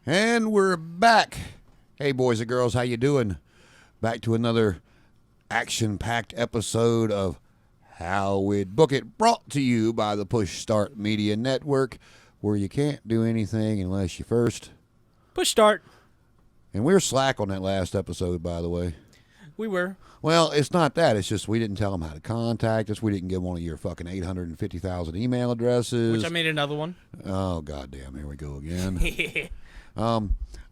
And we're back. Hey, boys and girls, how you doing? Back to another action-packed episode of How We'd Book It, brought to you by the Push Start Media Network, where you can't do anything unless you first push start. And we were slack on that last episode, by the way. We were. Well, it's not that. It's just we didn't tell them how to contact us. We didn't give one of your fucking 850,000 email addresses. Which I made another one. Oh, goddamn. Here we go again.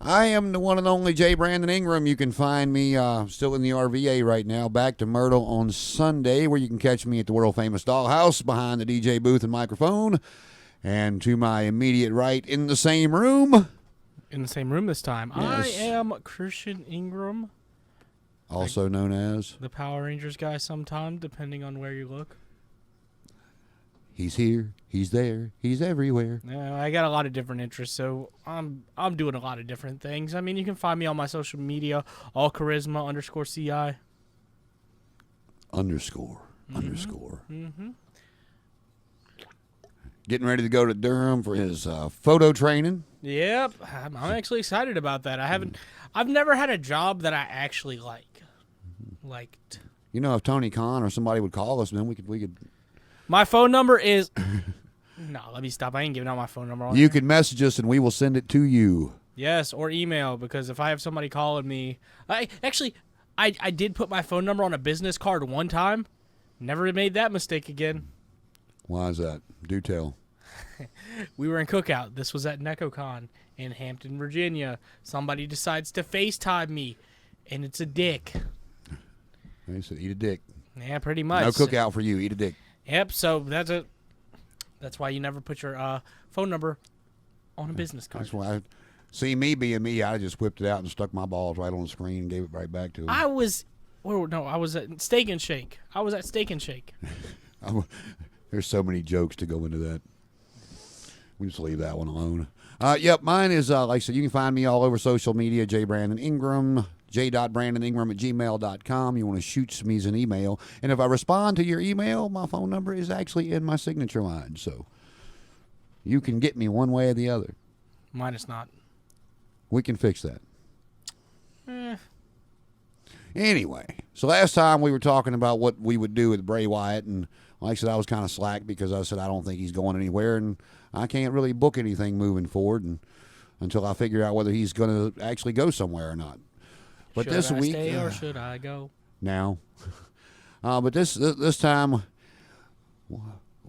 I am the one and only J. Brandon Ingram. You can find me still in the RVA right now, back to Myrtle on Sunday, where you can catch me at the world-famous Dollhouse behind the DJ booth and microphone. And to my immediate right, in the same room. In the same room this time. Yes. I am Christian Ingram. Also known as? The Power Rangers guy sometime, depending on where you look. He's here, he's there, he's everywhere. Yeah, I got a lot of different interests, so I'm doing a lot of different things. I mean, you can find me on my social media, allcharisma_CI. Underscore. Getting ready to go to Durham for his photo training. Yep, I'm actually excited about that. I've never had a job that I actually liked. You know, if Tony Khan or somebody would call us, then we could. My phone number is. No, let me stop. I ain't giving out my phone number. You can message us and we will send it to you. Yes, or email, because if I have somebody calling me, I did put my phone number on a business card one time. Never made that mistake again. Why is that? Do tell. We were in Cookout. This was at NecoCon in Hampton, Virginia. Somebody decides to FaceTime me, and it's a dick. They said, eat a dick. Yeah, pretty much. No Cookout for you. Eat a dick. Yep, so that's why you never put your phone number on a business card. That's why. See, me being me, I just whipped it out and stuck my balls right on the screen and gave it right back to him. I was at Steak and Shake. There's so many jokes to go into that. We just leave that one alone. Yep, mine is, like I said, you can find me all over social media, J. Brandon Ingram, j.brandoningram@gmail.com. You want to shoot me an email. And if I respond to your email, my phone number is actually in my signature line. So you can get me one way or the other. Mine is not. We can fix that. Anyway, so last time we were talking about what we would do with Bray Wyatt, and like I said, I was kind of slack because I said I don't think he's going anywhere, and I can't really book anything moving forward until I figure out whether he's going to actually go somewhere or not. But should this I week, stay or should I go? Now, but this time,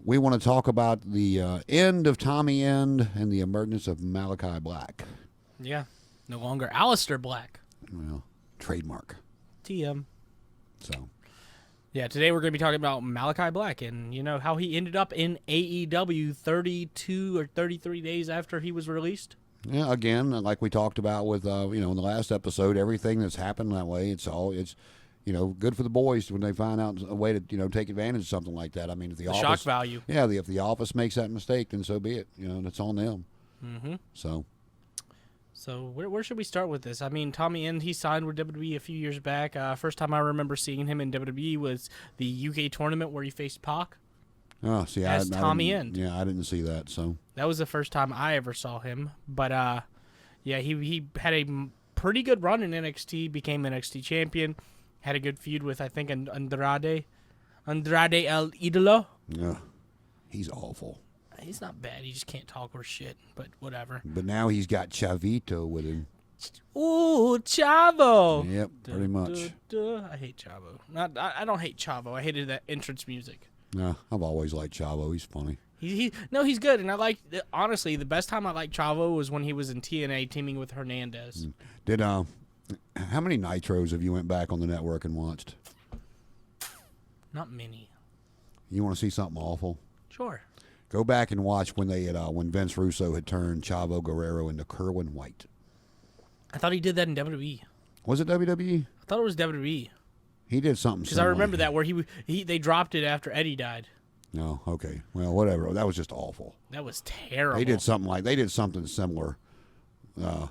we want to talk about the end of Tommy End and the emergence of Malakai Black. Yeah, no longer Aleister Black. Well, trademark. TM. So. Yeah, today we're going to be talking about Malakai Black and, how he ended up in AEW 32 or 33 days after he was released. Yeah, again, like we talked about with, in the last episode, everything that's happened that way, it's good for the boys when they find out a way to, take advantage of something like that. I mean, if the office, shock value. Yeah, if the office makes that mistake, then so be it. That's on them. Mm-hmm. So where should we start with this? I mean, Tommy End, he signed with WWE a few years back. First time I remember seeing him in WWE was the UK tournament where he faced Pac. Oh, see, Tommy End. Yeah, I didn't see that. So that was the first time I ever saw him. But he had a pretty good run in NXT. Became NXT champion. Had a good feud with, I think, Andrade El Idolo. Yeah, he's awful. He's not bad. He just can't talk or shit, but whatever. But now he's got Chavito with him. Ooh, Chavo. Yep, pretty much. I hate Chavo. I don't hate Chavo. I hated that entrance music. No, I've always liked Chavo. He's funny. He's good. And I like, honestly, the best time I liked Chavo was when he was in TNA teaming with Hernandez. Did, how many Nitros have you went back on the network and watched? Not many. You want to see something awful? Sure. Go back and watch when they had when Vince Russo had turned Chavo Guerrero into Kerwin White. I thought he did that in WWE. Was it WWE? I thought it was WWE. He did something. Because I remember that where they dropped it after Eddie died. No, okay, well, whatever. That was just awful. That was terrible. They did something similar in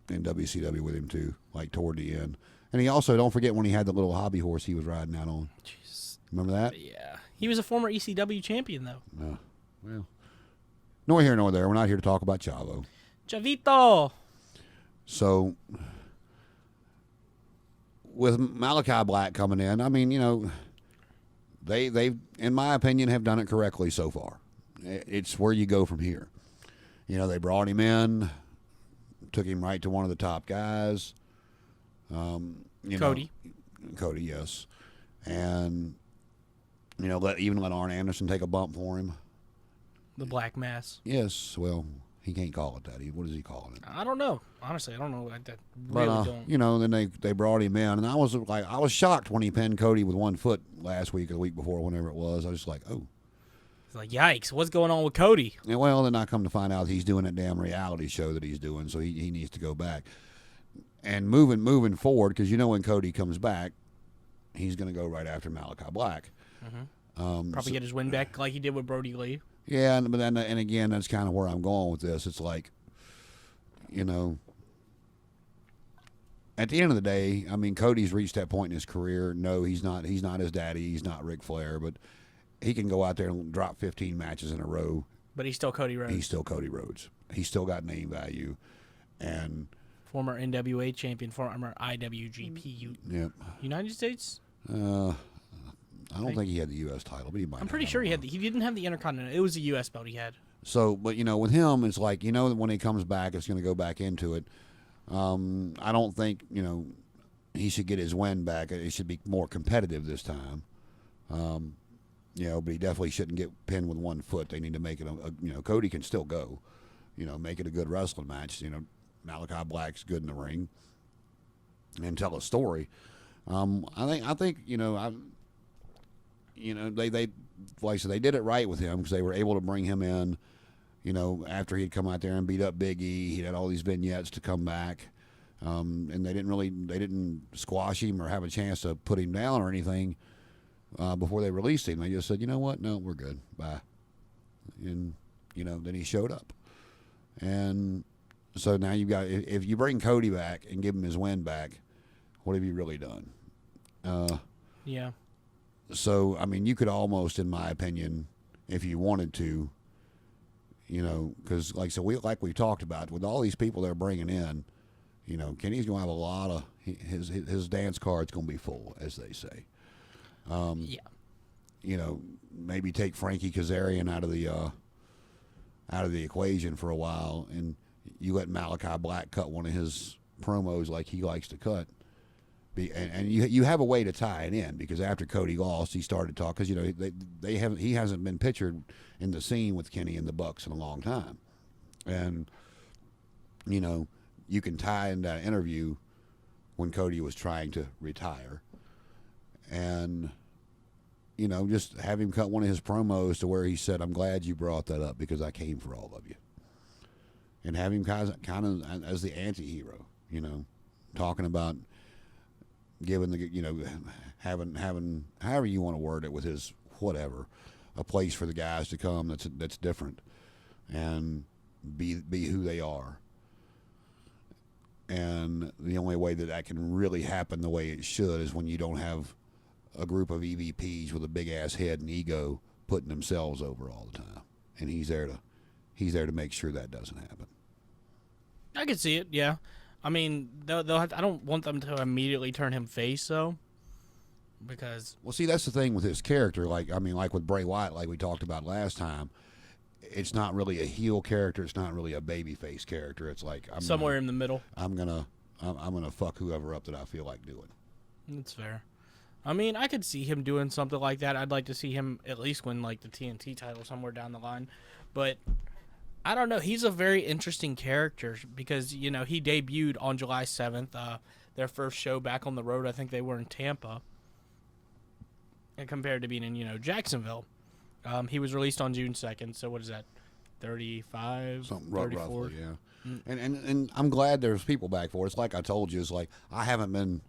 WCW with him too, like toward the end. And he also, don't forget when he had the little hobby horse he was riding out on. Jesus. Remember that? Yeah. He was a former ECW champion, though. Well, nor here nor there. We're not here to talk about Chavo. Chavito. So with Malakai Black coming in, I mean, they in my opinion have done it correctly so far. It's where you go from here. They brought him in, took him right to one of the top guys. Cody. Cody, yes. And let Arn Anderson take a bump for him. The Black Mass. Yes, well, he can't call it that. What is he calling it? I don't know. Honestly, I don't know. I really don't. Then they brought him in, and I was shocked when he pinned Cody with 1 foot last week or the week before, whenever it was. I was just like, oh. It's like, yikes, what's going on with Cody? And well, then I come to find out he's doing that damn reality show that he's doing, so he needs to go back. And moving forward, because when Cody comes back, he's going to go right after Malakai Black. Mm-hmm. Probably get his win back like he did with Brody Lee. Yeah, but then and again, that's kind of where I'm going with this. It's like, at the end of the day, I mean, Cody's reached that point in his career. No, he's not his daddy. He's not Ric Flair, but he can go out there and drop 15 matches in a row. But he's still Cody Rhodes. He's still Cody Rhodes. He's still got name value, and former NWA champion, former IWGP United States. I don't think he had the U.S. title, but he might. I'm pretty sure he had. He didn't have the Intercontinental. It was a U.S. belt he had. So, but with him, it's like when he comes back, it's going to go back into it. I don't think he should get his win back. It should be more competitive this time. But he definitely shouldn't get pinned with 1 foot. They need to make it Cody can still go. Make it a good wrestling match. Malakai Black's good in the ring and tell a story. I think they like I said, they did it right with him because they were able to bring him in. After he'd come out there and beat up Big E, he had all these vignettes to come back, and they didn't squash him or have a chance to put him down or anything before they released him. They just said, you know what, no, we're good, bye. And then he showed up, and so now you've got, if you bring Cody back and give him his win back, what have you really done? Yeah. So, I mean, you could almost, in my opinion, if you wanted to, because like we talked about, with all these people they're bringing in, Kenny's going to have a lot of, his dance card's going to be full, as they say. Maybe take Frankie Kazarian out of the equation for a while, and you let Malakai Black cut one of his promos like he likes to cut. And you have a way to tie it in, because after Cody lost, he started talking, because he hasn't been pictured in the scene with Kenny and the Bucks in a long time, and you can tie in that interview when Cody was trying to retire, and just have him cut one of his promos to where he said, "I'm glad you brought that up because I came for all of you," and have him kind of as the anti-hero, talking about giving the having however you want to word it with his whatever, a place for the guys to come that's different and be who they are. And the only way that can really happen the way it should is when you don't have a group of EVPs with a big ass head and ego putting themselves over all the time. And he's there to make sure that doesn't happen. I can see it, yeah. I mean, they'll have to, I don't want them to immediately turn him face, though, because... Well, see, that's the thing with his character. Like with Bray Wyatt, like we talked about last time, it's not really a heel character. It's not really a babyface character. It's like... somewhere in the middle. I'm gonna fuck whoever up that I feel like doing. That's fair. I mean, I could see him doing something like that. I'd like to see him at least win, like, the TNT title somewhere down the line. But... I don't know. He's a very interesting character because, he debuted on July 7th, their first show back on the road. I think they were in Tampa. And compared to being in, Jacksonville. He was released on June 2nd. So what is that? 35? Something 34? Roughly, yeah. And I'm glad there's people back for it. It's like I told you. It's like I haven't been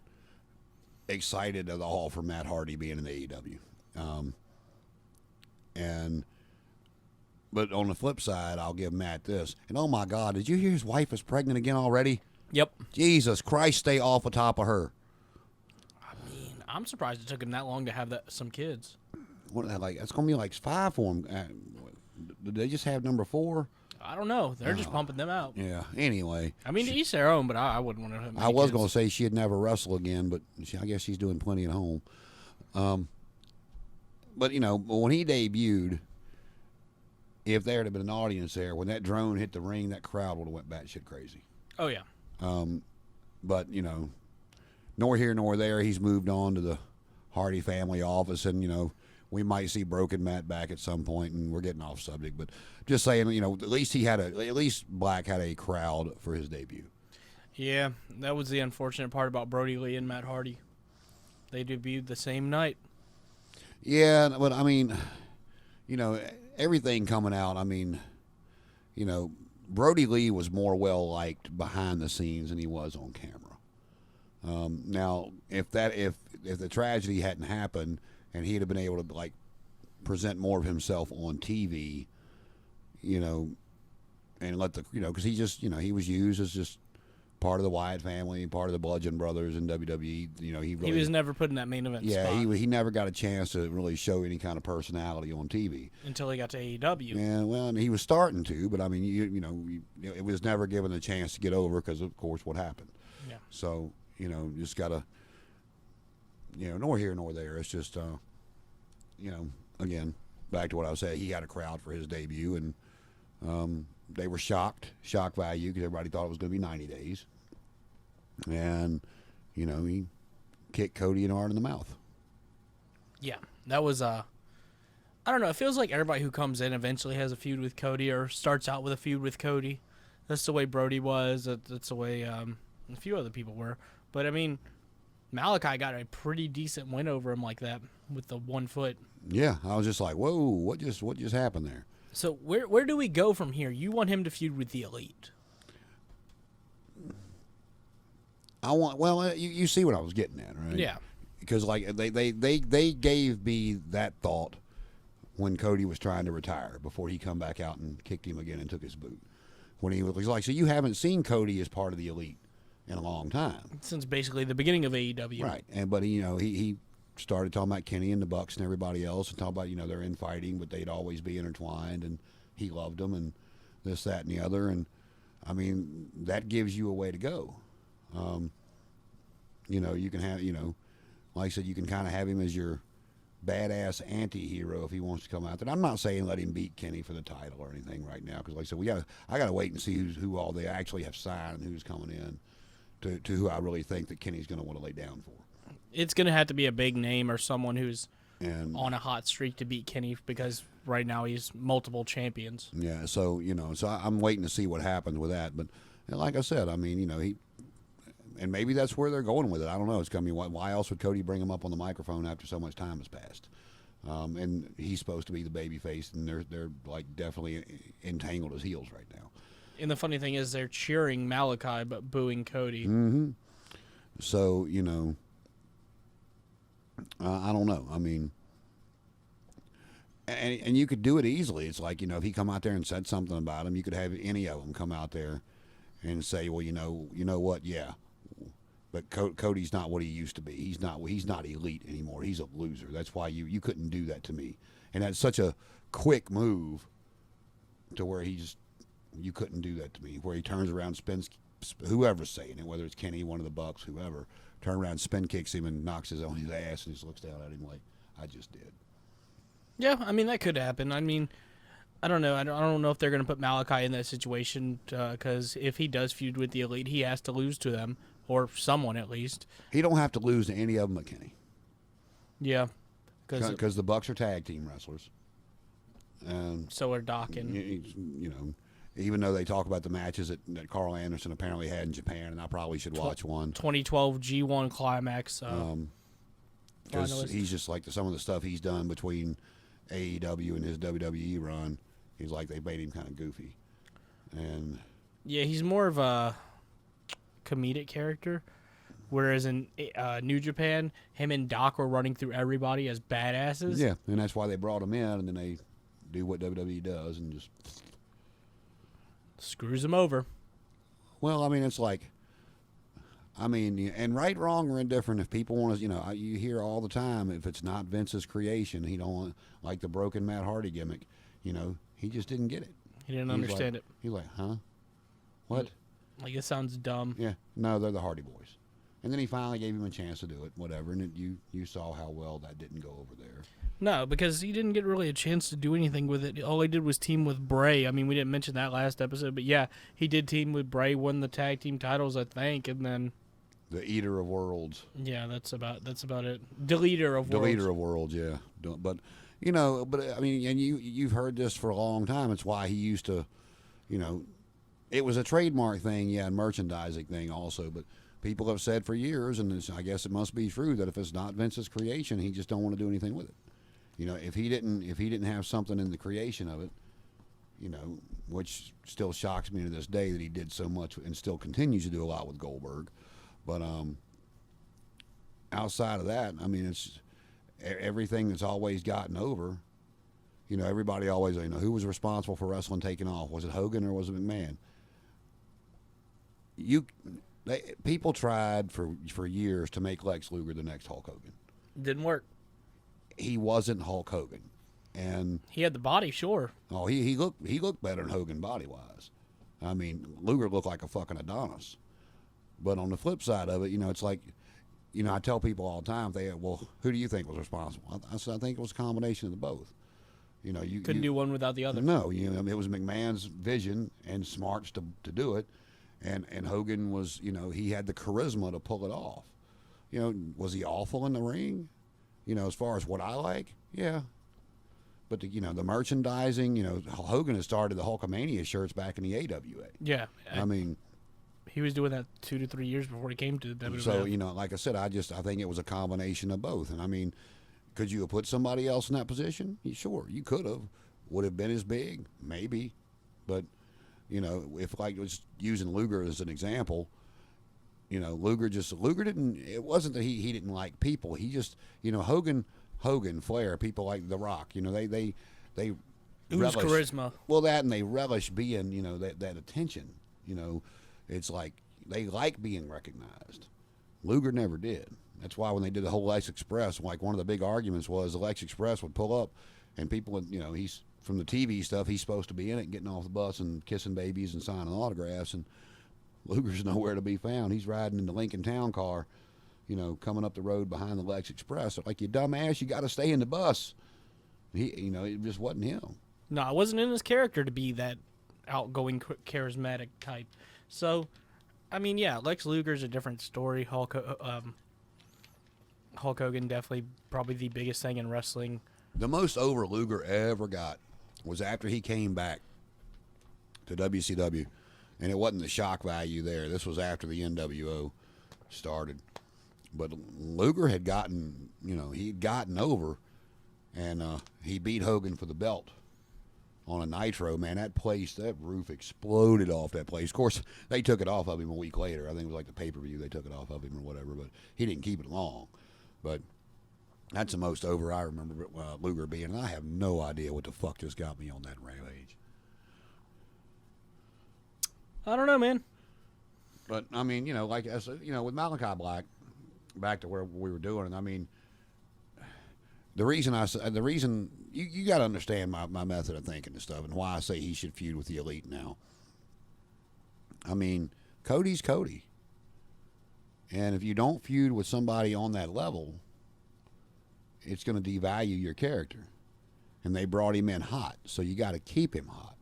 excited at all for Matt Hardy being in the AEW. But on the flip side, I'll give Matt this. And oh my God, did you hear his wife is pregnant again already? Yep. Jesus Christ, stay off the top of her. I mean, I'm surprised it took him that long to have some kids. What, like it's gonna be like 5 for him. Did they just have number 4? I don't know. They're just pumping them out. Yeah. Anyway. I mean, to each their own, but I wouldn't want to. I was going to say she'd never wrestle again, but I guess she's doing plenty at home. But, you know, when he debuted, if there had been an audience there, when that drone hit the ring, that crowd would have went batshit crazy. Oh, yeah. But, you know, nor here nor there, he's moved on to the Hardy family office, and, you know, we might see Broken Matt back at some point, and we're getting off subject, but just saying, you know, at least Black had a crowd for his debut. Yeah, that was the unfortunate part about Brody Lee and Matt Hardy. They debuted the same night. Yeah, but I mean, you know, everything coming out, I mean, you know, Brody Lee was more well-liked behind the scenes than he was on camera. Now, if the tragedy hadn't happened, and he'd have been able to, like, present more of himself on TV, you know, and let the, you know, because he just, you know, he was used as just part of the Wyatt family, part of the Bludgeon Brothers in WWE. You know, he was never put in that main event spot. He never got a chance to really show any kind of personality on TV. Until he got to AEW. Yeah, well, and he was starting to, but I mean, you know, it was never given a chance to get over because, of course, what happened. Yeah. So, you know, just got to, you know, nor here nor there. It's just, you know, again, back to what I was saying, he had a crowd for his debut, and they were shock value, because everybody thought it was going to be 90 days. And, you know, he kicked Cody an arm in the mouth. Yeah, that was, I don't know, it feels like everybody who comes in eventually has a feud with Cody or starts out with a feud with Cody. That's the way Brody was. That's the way a few other people were. But, I mean, Malakai got a pretty decent win over him like that with the 1 foot. Yeah, I was just like, whoa, what just happened there? So where do we go from here? You want him to feud with the Elite. You see what I was getting at, right? Yeah. Because, like, they gave me that thought when Cody was trying to retire, before he come back out and kicked him again and took his boot. When he was like, so you haven't seen Cody as part of the Elite in a long time. Since basically the beginning of AEW. Right. But you know, he started talking about Kenny and the Bucks and everybody else, and talking about, you know, they're infighting, but they'd always be intertwined, and he loved them, and this, that, and the other. And I mean, that gives you a way to go. You know, you can have, you know, like I said, you can kind of have him as your badass anti-hero if he wants to come out there. I'm not saying let him beat Kenny for the title or anything right now, because, like I said, I gotta wait and see who all they actually have signed and who's coming in to who I really think that Kenny's going to want to lay down for. It's going to have to be a big name or someone who's on a hot streak to beat Kenny, because right now he's multiple champions. Yeah, so, you know, I'm waiting to see what happens with that. But like I said, I mean, you know, and maybe that's where they're going with it. I don't know. It's going to be, why else would Cody bring him up on the microphone after so much time has passed? And he's supposed to be the baby face, and they're like definitely entangled as heels right now. And the funny thing is, they're cheering Malakai but booing Cody. Mm-hmm. So, you know, I don't know. I mean, and you could do it easily. It's like, you know, if he come out there and said something about him, you could have any of them come out there and say, well, you know what? Yeah, but Cody's not what he used to be. He's not elite anymore. He's a loser. That's why you couldn't do that to me. And that's such a quick move to where you couldn't do that to me, where he turns around, spins, whoever's saying it, whether it's Kenny, one of the Bucks, whoever, turn around, spin kicks him and knocks his ass, and just looks down at him like, I just did. Yeah, I mean, that could happen. I mean, I don't know. I don't know if they're going to put Malakai in that situation, because if he does feud with the Elite, he has to lose to them, or someone at least. He don't have to lose to any of them but Kenny. Yeah. Because the Bucks are tag team wrestlers. So are Doc and... You know, even though they talk about the matches that Carl Anderson apparently had in Japan, and I probably should watch one. 2012 G1 Climax. Because he's just like some of the stuff he's done between AEW and his WWE run, he's like, they made him kind of goofy. And yeah, he's more of a comedic character, whereas in New Japan, him and Doc were running through everybody as badasses. Yeah, and that's why they brought him in, and then they do what WWE does and just screws him over. Well, I mean, it's like, I mean, and right, wrong, or indifferent, if people want to, you know, you hear all the time, if it's not Vince's creation, he don't want, like the broken Matt Hardy gimmick, you know, he just didn't get it. He didn't understand it. He's like, huh? What? Like, it sounds dumb. Yeah. No, they're the Hardy Boys. And then he finally gave him a chance to do it, whatever. And you saw how well that didn't go over there. No, because he didn't get really a chance to do anything with it. All he did was team with Bray. I mean, we didn't mention that last episode, but yeah, he did team with Bray, won the tag team titles, I think, and then The Eater of Worlds. yeah, that's about it. Deleter of Worlds. Deleter of Worlds, yeah. But I mean, and you've heard this for a long time. It's why he used to, it was a trademark thing, yeah, and merchandising thing also. But people have said for years, and I guess it must be true, that if it's not Vince's creation, he just don't want to do anything with it. If he didn't have something in the creation of it, which still shocks me to this day that he did so much and still continues to do a lot with Goldberg. But outside of that, I mean, it's everything that's always gotten over. Everybody always, who was responsible for wrestling taking off? Was it Hogan or was it McMahon? People tried for years to make Lex Luger the next Hulk Hogan. Didn't work. He wasn't Hulk Hogan, and he had the body, sure. Oh, he looked better than Hogan body wise. I mean, Luger looked like a fucking Adonis. But on the flip side of it, it's like, I tell people all the time, who do you think was responsible? I said, I think it was a combination of the both. You couldn't do one without the other. No, it was McMahon's vision and smarts to do it, and Hogan was, he had the charisma to pull it off. Was he awful in the ring? As far as what I like, yeah. But the merchandising, Hogan had started the Hulkamania shirts back in the AWA. Yeah, I mean, he was doing that 2 to 3 years before he came to the WWF. So like I said, I think it was a combination of both. And I mean, could you have put somebody else in that position? Sure, you could have. Would have been as big, maybe. But if like just using Luger as an example. Luger didn't. It wasn't that he didn't like people. He just, Hogan, Flair, people like The Rock. They relish charisma. Well, that and they relish being, that attention. It's like they like being recognized. Luger never did. That's why when they did the whole Lex Express, like one of the big arguments was the Lex Express would pull up, and people would, he's from the TV stuff. He's supposed to be in it, getting off the bus and kissing babies and signing autographs and. Luger's nowhere to be found. He's riding in the Lincoln Town car, coming up the road behind the Lex Express. Like, you dumbass, you got to stay in the bus. It just wasn't him. No, it wasn't in his character to be that outgoing, charismatic type. So, I mean, yeah, Lex Luger's a different story. Hulk Hogan definitely probably the biggest thing in wrestling. The most over Luger ever got was after he came back to WCW. And it wasn't the shock value there. This was after the NWO started. But Luger had gotten, he'd gotten over, and he beat Hogan for the belt on a Nitro. Man, that roof exploded off that place. Of course, they took it off of him a week later. I think it was like the pay-per-view. They took it off of him or whatever, but he didn't keep it long. But that's the most over I remember Luger being. And I have no idea what the fuck just got me on that rampage. I don't know, man. But I mean, like with Malakai Black, back to where we were doing, I mean, the reason you got to understand my method of thinking and stuff, and why I say he should feud with the Elite now. I mean, Cody's Cody, and if you don't feud with somebody on that level, it's going to devalue your character. And they brought him in hot, so you got to keep him hot.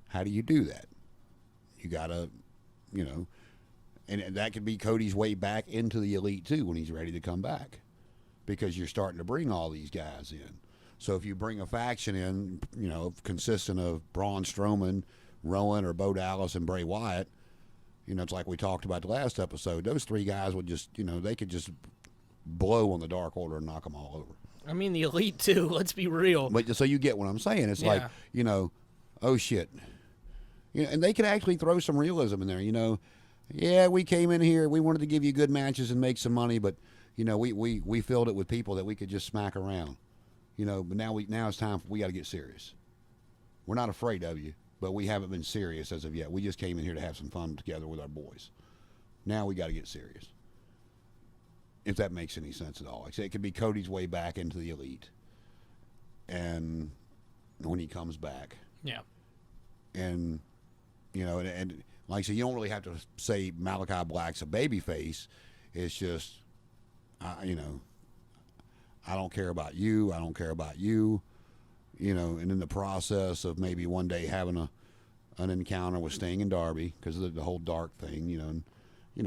How do you do that? You got to, and that could be Cody's way back into the Elite too when he's ready to come back, because you're starting to bring all these guys in. So if you bring a faction in, consisting of Braun Strowman, Rowan, or Bo Dallas, and Bray Wyatt, it's like we talked about the last episode. Those three guys would just, they could just blow on the Dark Order and knock them all over. I mean, the Elite too. Let's be real. But so you get what I'm saying. It's like, oh shit. And they could actually throw some realism in there. Yeah, we came in here, we wanted to give you good matches and make some money, but we filled it with people that we could just smack around. But now it's time we got to get serious. We're not afraid of you, but we haven't been serious as of yet. We just came in here to have some fun together with our boys. Now we got to get serious. If that makes any sense at all. Like I say, it could be Cody's way back into the Elite, and when he comes back, yeah. and and like I said, you don't really have to say Malachi Black's a babyface. It's just, I don't care about you. I don't care about you. And in the process of maybe one day having an encounter with Sting and Darby because of the whole dark thing,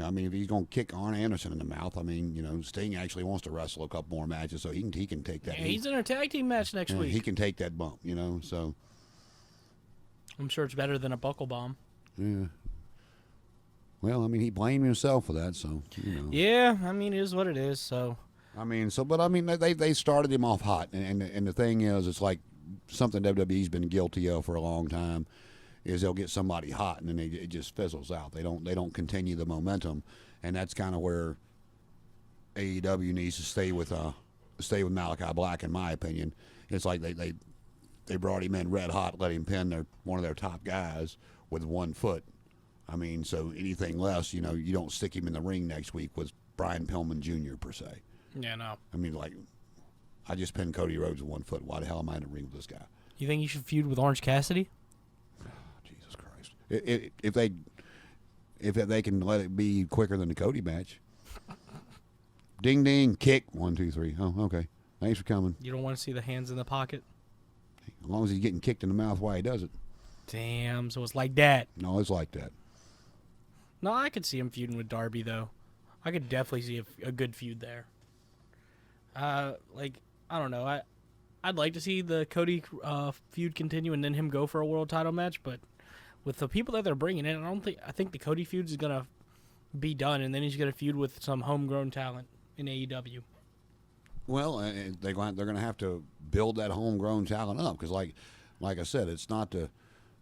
I mean, if he's going to kick Arn Anderson in the mouth, I mean, Sting actually wants to wrestle a couple more matches, so he can take that. Yeah, he's in a tag team match next week. He can take that bump, so. I'm sure it's better than a buckle bomb. Yeah. Well, I mean, he blamed himself for that, so, Yeah, I mean, it is what it is, so. They started him off hot, and the thing is, it's like something WWE's been guilty of for a long time, is they'll get somebody hot and then it just fizzles out. They don't continue the momentum, and that's kind of where AEW needs to stay with Malachi Black, in my opinion. It's like they brought him in red hot, let him pin one of their top guys with 1 foot. I mean, so anything less, you don't stick him in the ring next week with Brian Pillman Jr. per se. Yeah, no. I mean, like, I just pinned Cody Rhodes with 1 foot. Why the hell am I in the ring with this guy? You think you should feud with Orange Cassidy? Oh, Jesus Christ! If they can let it be quicker than the Cody match. Ding ding, kick 1 2 3. Oh, okay. Thanks for coming. You don't want to see the hands in the pocket? As long as he's getting kicked in the mouth while he does it. Damn, so it's like that. No, it's like that. No, I could see him feuding with Darby, though. I could definitely see a good feud there. I don't know. I'd like to see the Cody feud continue and then him go for a world title match, but with the people that they're bringing in, I think the Cody feud is gonna be done, and then he's gonna feud with some homegrown talent in AEW. Well, they're going to have to build that homegrown talent up because, like I said, it's not the,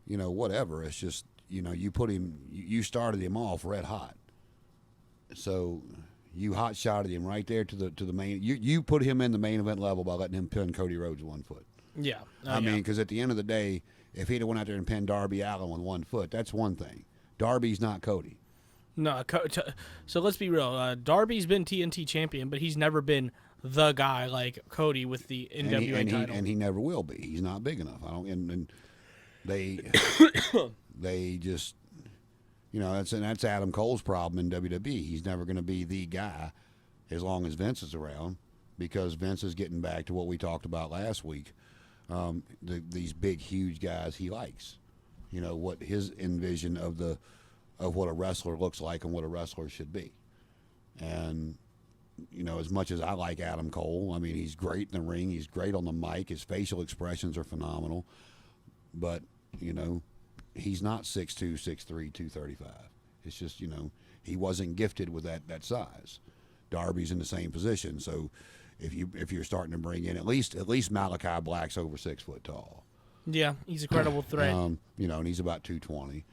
whatever. It's just, you started him off red hot, so you hot shotted him right there to the main. You put him in the main event level by letting him pin Cody Rhodes with 1 foot. Yeah, I mean, because at the end of the day, if he'd have went out there and pinned Darby Allin with 1 foot, that's one thing. Darby's not Cody. No, so let's be real. Darby's been TNT champion, but he's never been the guy like Cody with the NWA title. And he never will be. He's not big enough. And they they just, that's Adam Cole's problem in WWE. He's never going to be the guy as long as Vince is around, because Vince is getting back to what we talked about last week. These big, huge guys he likes. What his envision of what a wrestler looks like and what a wrestler should be. And, as much as I like Adam Cole, I mean, he's great in the ring. He's great on the mic. His facial expressions are phenomenal. But, he's not 6'2", 6'3", 235. It's just, he wasn't gifted with that size. Darby's in the same position. So if you're starting to bring in at least Malakai Black's over 6 foot tall. Yeah, he's a credible threat. And he's about 220.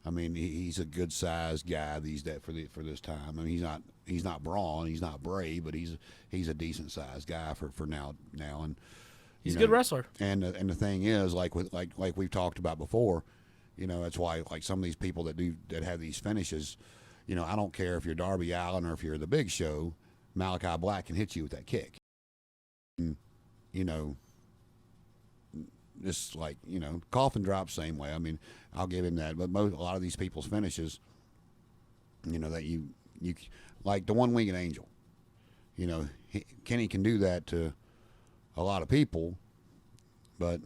I mean, he's a good sized guy these days for this time. I mean, he's not Braun, he's not Bray, but he's a decent sized guy for now. And he's a good wrestler. And the thing is, like we've talked about before, that's why like some of these people that have these finishes, I don't care if you're Darby Allin or if you're the Big Show, Malakai Black can hit you with that kick. And, just like, coffin drop same way. I mean, I'll give him that. But a lot of these people's finishes, that you like the one-winged angel. Kenny can do that to a lot of people. But,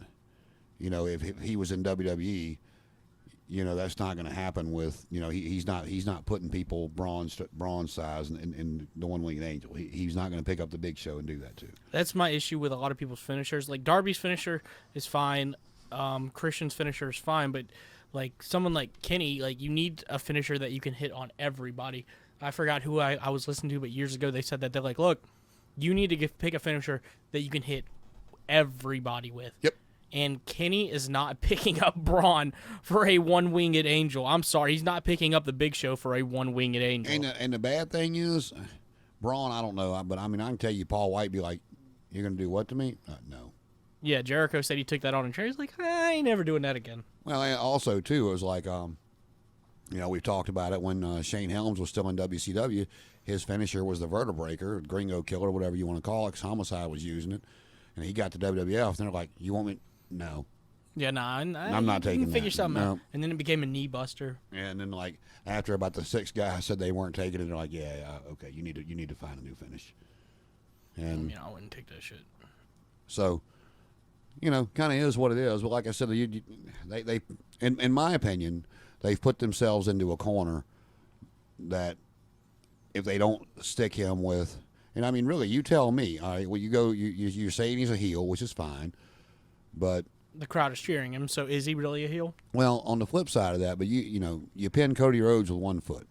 if he was in WWE, that's not going to happen with, he's not putting people bronze size in the one-winged angel. He's not going to pick up the Big Show and do that too. That's my issue with a lot of people's finishers. Like Darby's finisher is fine. Christian's finisher is fine, but like someone like Kenny, like you need a finisher that you can hit on everybody. I forgot who I was listening to, but years ago they said that they're like, look, you need to pick a finisher that you can hit everybody with. Yep. And Kenny is not picking up Braun for a one-winged angel. I'm sorry, he's not picking up the Big Show for a one-winged angel. And the bad thing is, Braun, I don't know, but I mean, I can tell you, Paul White be like, "You're gonna do what to me?" No. Yeah, Jericho said he took that on, and Cherry's like, I ain't never doing that again. Well, and also too, it was like, we've talked about it when Shane Helms was still in WCW. His finisher was the Vertebreaker, Gringo Killer, whatever you want to call it, 'cause Homicide was using it, and he got to WWF, and they're like, "You want me?" No. Yeah, I'm not taking figure that. something No. out. And then it became a knee buster. And then like after about the sixth guy said they weren't taking it, they're like, yeah, okay, you need to find a new finish. And I wouldn't take that shit. so, kind of is what it is. But like I said, they in my opinion, they've put themselves into a corner that if they don't stick him with, and I mean, really, you tell me. All right, well, you're saying he's a heel, which is fine, but The crowd is cheering him, so is he really a heel? well, on the flip side of that, but you pin Cody Rhodes with 1 foot.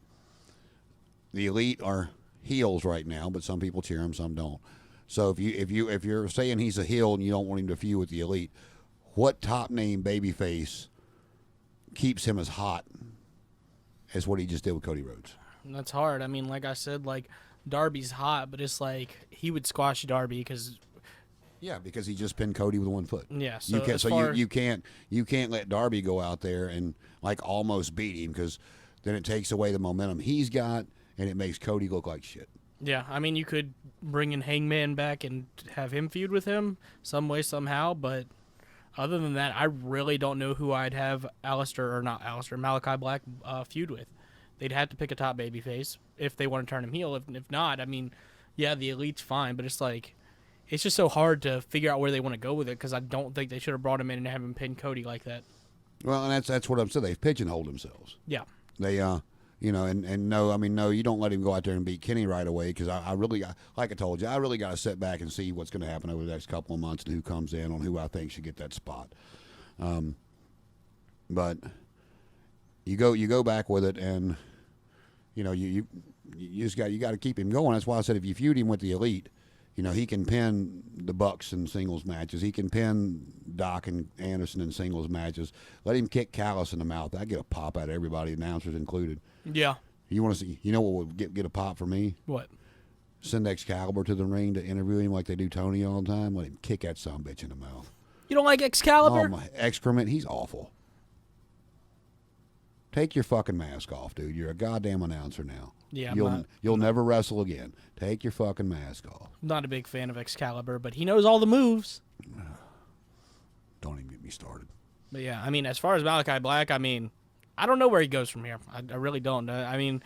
The Elite are heels right now, but some people cheer him, some don't. So if you're saying he's a heel and you don't want him to feud with the Elite, what top name babyface keeps him as hot as what he just did with Cody Rhodes? That's hard. I mean, like I said, like Darby's hot, but it's like he would squash Darby because he just pinned Cody with 1 foot. Yeah, so you can't let Darby go out there and like almost beat him, because then it takes away the momentum he's got and it makes Cody look like shit. Yeah, I mean, you could bring in Hangman back and have him feud with him some way, somehow, but other than that, I really don't know who I'd have Malakai Black feud with. They'd have to pick a top babyface if they want to turn him heel. If not, I mean, yeah, the Elite's fine, but it's like, it's just so hard to figure out where they want to go with it, because I don't think they should have brought him in and have him pin Cody like that. Well, and that's what I'm saying. They've pigeonholed themselves. Yeah. They no, you don't let him go out there and beat Kenny right away, because I really, like I told you, I really got to sit back and see what's going to happen over the next couple of months and who comes in on who I think should get that spot. But you go back with it, and you just got to keep him going. That's why I said if you feud him with the Elite, he can pin the Bucks in singles matches. He can pin Doc and Anderson in singles matches. Let him kick Callis in the mouth. I get a pop out of everybody, announcers included. Yeah. You want to see? You know what would get a pop for me? What? Send Excalibur to the ring to interview him like they do Tony all the time. Let him kick that sumbitch in the mouth. You don't like Excalibur? Oh my excrement! He's awful. Take your fucking mask off, dude. You're a goddamn announcer now. Yeah, you'll never wrestle again. Take your fucking mask off. Not a big fan of Excalibur, but he knows all the moves. Don't even get me started. But yeah, I mean, as far as Malakai Black, I mean, I don't know where he goes from here. I really don't. I mean,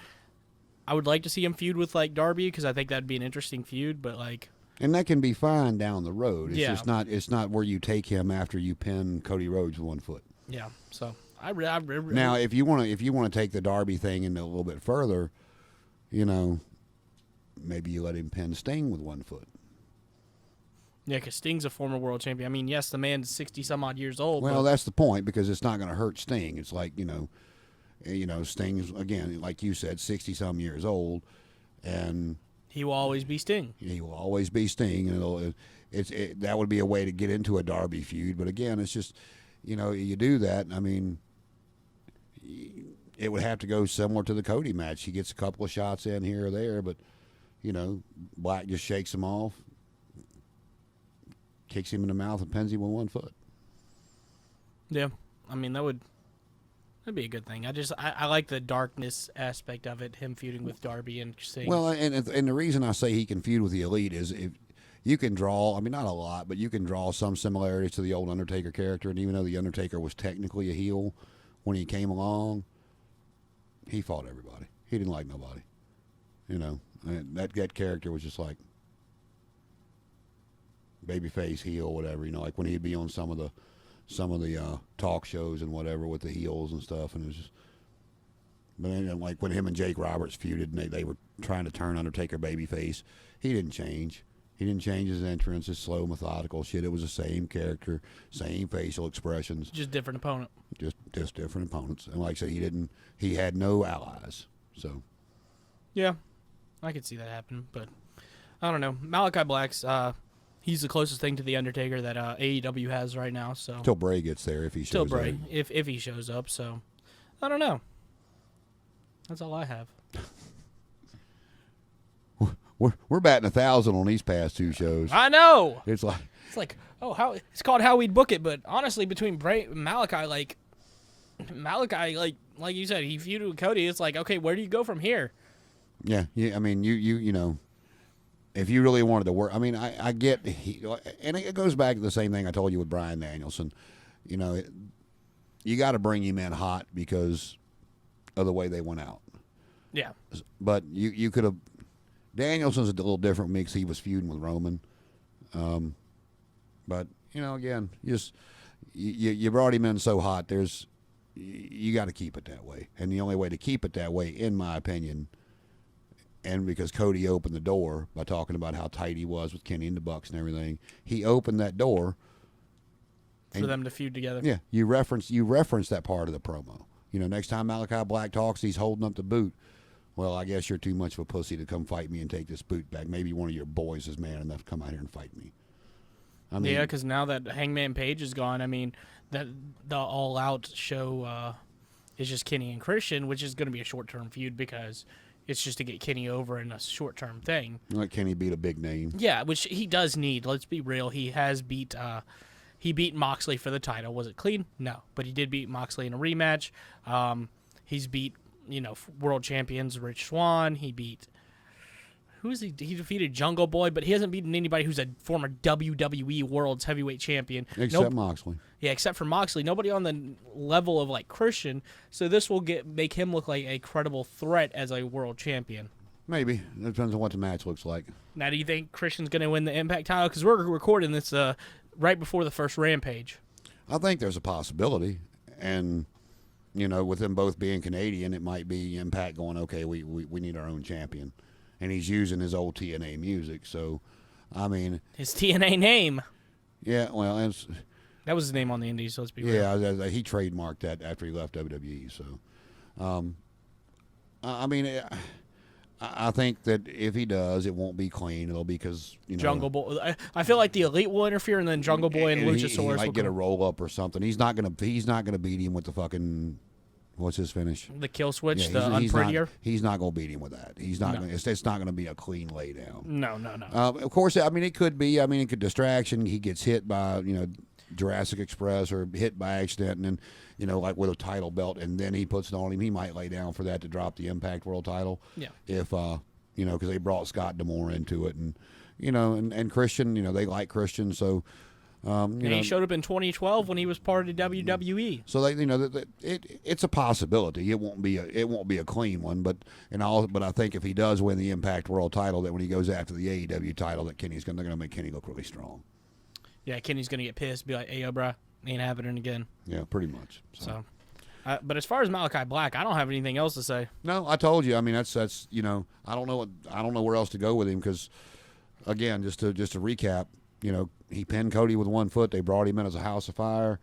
I would like to see him feud with like Darby, because I think that'd be an interesting feud. But like, and that can be fine down the road. It's yeah. just not. It's not where you take him after you pin Cody Rhodes with 1 foot. Yeah. So now, if you want to take the Darby thing into a little bit further, maybe you let him pin Sting with 1 foot. Yeah, because Sting's a former world champion. I mean, yes, the man's 60-some-odd years old. Well, that's the point, because it's not going to hurt Sting. It's like, Sting's, again, like you said, 60-some years old, and he will always be Sting. He will always be Sting, and that would be a way to get into a Darby feud. But again, it's just, you do that. I mean, it would have to go similar to the Cody match. He gets a couple of shots in here or there, but, Black just shakes him off, kicks him in the mouth, and pins him with 1 foot. Yeah, I mean, that'd be a good thing. I like the darkness aspect of it, him feuding with Darby and Sting. Well, and the reason I say he can feud with the Elite is if you can draw, I mean, not a lot, but you can draw some similarities to the old Undertaker character, and even though the Undertaker was technically a heel when he came along, he fought everybody. He didn't like nobody. And that character was just like babyface, heel, whatever. Like when he'd be on some of the talk shows and whatever with the heels and stuff, and it was just. But then, like when him and Jake Roberts feuded, and they were trying to turn Undertaker babyface, he didn't change. He didn't change his entrance, his slow, methodical shit. It was the same character, same facial expressions. Just different opponent. Just different opponents. And like I said, he had no allies. So. Yeah, I could see that happen, but I don't know. Malakai Black's, he's the closest thing to the Undertaker that AEW has right now. So till Bray gets there, if he shows up. Till Bray, if he shows up. So I don't know. That's all I have. We're batting 1,000 on these past 2 shows. I know. It's like it's called how we'd book it, but honestly, between Bray and Malakai, like you said, he feuded with Cody. It's like, okay, where do you go from here? Yeah. I mean, you if you really wanted to work, I mean, I get, and it goes back to the same thing I told you with Bryan Danielson. you got to bring him in hot because of the way they went out. Yeah. But you could have. Danielson's a little different mix. He was feuding with Roman. But, again, you brought him in so hot. You got to keep it that way. And the only way to keep it that way, in my opinion, and because Cody opened the door by talking about how tight he was with Kenny and the Bucks and everything, he opened that door. For them to feud together. Yeah, you reference that part of the promo. Next time Malakai Black talks, he's holding up the boot. Well, I guess you're too much of a pussy to come fight me and take this boot back. Maybe one of your boys is man enough to come out here and fight me. Yeah, because now that Hangman Page is gone, that the All Out show is just Kenny and Christian, which is going to be a short-term feud because it's just to get Kenny over in a short-term thing. Let Kenny beat a big name. Yeah, which he does need. Let's be real. He has beat Moxley for the title. Was it clean? No, but he did beat Moxley in a rematch. He's beat world champions Rich Swann. He beat he defeated Jungle Boy, but he hasn't beaten anybody who's a former WWE World's Heavyweight Champion. Except Moxley. Yeah, except for Moxley. Nobody on the level of Christian. So this will make him look like a credible threat as a world champion. Maybe. It depends on what the match looks like. Now, do you think Christian's going to win the Impact title? Because we're recording this right before the first Rampage. I think there's a possibility. And, with them both being Canadian, it might be Impact going, okay, we need our own champion. And he's using his old TNA music. So, his TNA name. Yeah, well, that was his name on the Indies, so let's be real. Yeah, he trademarked that after he left WWE. So, I think that if he does, it won't be clean. It'll be because, Jungle Boy. I feel like the Elite will interfere, and then Jungle Boy and Luchasaurus he will might get a roll up or something. He's not gonna beat him with the fucking. What's his finish? The kill switch, the unprettier. He's not going to beat him with that. He's not. No. It's not going to be a clean lay down. No. Of course, it could be. It could distraction. He gets hit by Jurassic Express or hit by accident, and then like with a title belt, and then he puts it on him. He might lay down for that to drop the Impact World Title. Yeah. If because they brought Scott D'Amore into it, and and Christian, they like Christian, so. He showed up in 2012 when he was part of WWE. So it's a possibility. It won't be a clean one, but I think if he does win the Impact World Title, that when he goes after the AEW title, that they're going to make Kenny look really strong. Yeah, Kenny's going to get pissed, be like, "Hey, yo, bro, ain't happening again." Yeah, pretty much. So but as far as Malakai Black, I don't have anything else to say. No, I told you. That's I don't know where else to go with him because, again, just to recap. He pinned Cody with one foot. They brought him in as a house of fire.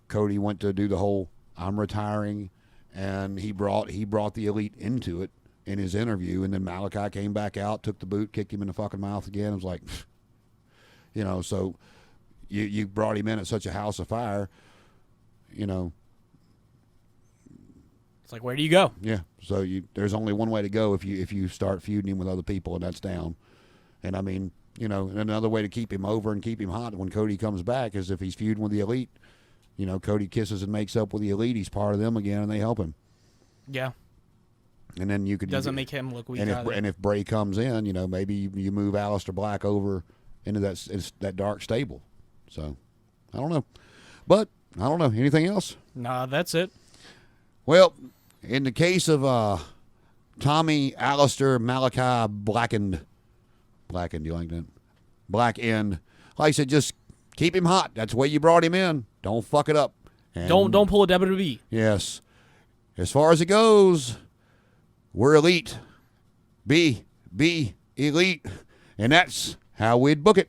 Cody went to do the whole "I'm retiring," and he brought the Elite into it in his interview. And then Malakai came back out, took the boot, kicked him in the fucking mouth again. It was like, so you brought him in at such a house of fire. It's like, where do you go? Yeah. So there's only one way to go if you start feuding him with other people, and that's down. And another way to keep him over and keep him hot when Cody comes back is if he's feuding with the Elite. Cody kisses and makes up with the Elite. He's part of them again, and they help him. Yeah. And then doesn't make him look weak. And if Bray comes in, maybe you move Aleister Black over into that dark stable. So I don't know, but I don't know anything else. Nah, that's it. Well, in the case of Tommy Aleister Malakai Blackened, you like that? Black end. Like I said, just keep him hot. That's the way you brought him in. Don't fuck it up. And don't pull a WWE. Yes. As far as it goes, we're elite. Be elite. And that's how we'd book it.